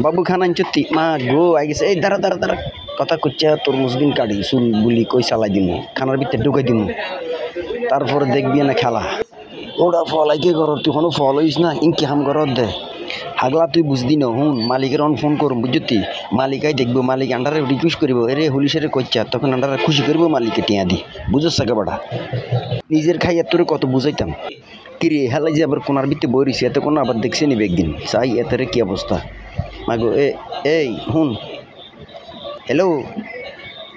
বাবু খান আনছতি মা গো আই গেছে এই দাঁড়া দাঁড়া দাঁড়া কথা কচ্ছা তরমুজ বিন কাটি চুল বুলি কই চালাই দিমু খানার ভিতরে ঢুকাই দিমু তারপরে দেখবি না খেলা ওটা ফল আইকে ঘর তুই কোনো ফল হইস না ইনকি হাম ঘর দে হাগলা তুই বুঝদি না হুন মালিকের অন ফোন করুম বুঝতি মালিকাই দেখবো মালিক আন্ডারে রিকুয়েস্ট করব এরে হুলিশের কচ্ছা তখন আন্ডারে খুশি করবো মালিকে টিয়া দি বুঝছ সাকে বাড়া নিজের খাইয়া তোরে কত বুঝাইতাম কিরে হেলাই যে আবার কোনার ভিতরে বই রইছে এত কোনো আবার দেখছে নিবে একদিন চাই এতেরে কি অবস্থা মাগো এই হুন হ্যালো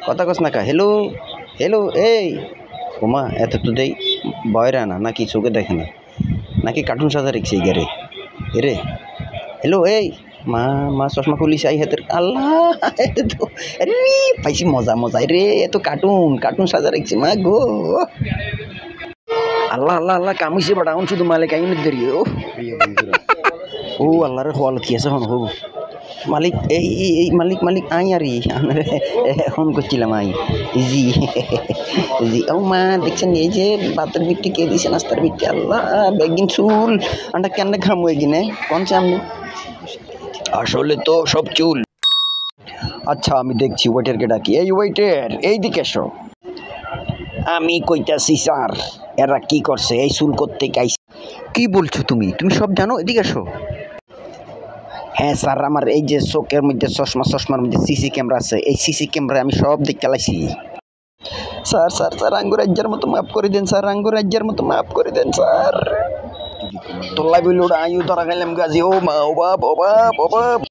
কথা কস না কা হ্যালো হ্যালো এই ওমা এত তো দেই বয়রা না নাকি চোখে দেখে না নাকি কার্টুন সাজা রেখেছে গারে রে হ্যালো এই মা মা চশমা খুলিস আই হাতের আল্লাহ তো আরে পাইছি মজা মজা রে এত কার্টুন কার্টুন সাজা রেখেছে মা গো আল্লাহ আল্লাহ আল্লাহ কামিছে বাড়া শুধু মালিক আইনে দেরি ও আল্লাহরে হল কি আছে হন হবু মালিক এই মালিক মালিক আই আর ফোন করছিলাম আই জি জি ও মা দেখছেন এই যে ভাতের বিটটি কে দিয়েছে নাস্তার বিটটি আল্লাহ বেগিন চুল আন্ডা কেন ঘাম হয়ে গিনে কোনছে আমি আসলে তো সব চুল আচ্ছা আমি দেখছি ওয়েটারকে ডাকি এই ওয়েটার এই দিকে এসো আমি কইতাছি স্যার এরা কি করছে এই চুল করতে গাইছে কি বলছো তুমি তুমি সব জানো এদিকে এসো হ্যাঁ স্যার আমার এই যে চোখের মধ্যে চশমার মধ্যে সিসি ক্যামেরা আছে এই সিসি ক্যামেরা আমি সব দেখতে লাইছি স্যার স্যার স্যার আঙ্গুর রাজ্যের মতো মাফ করে দেন স্যার আঙ্গুর রাজ্যের মতো মাফ করে দেন স্যার তোল্লাই বলল ওটা আয়ু ধরা গেলাম গাজি ও মা ও বাপ ও বাপ ও বাপ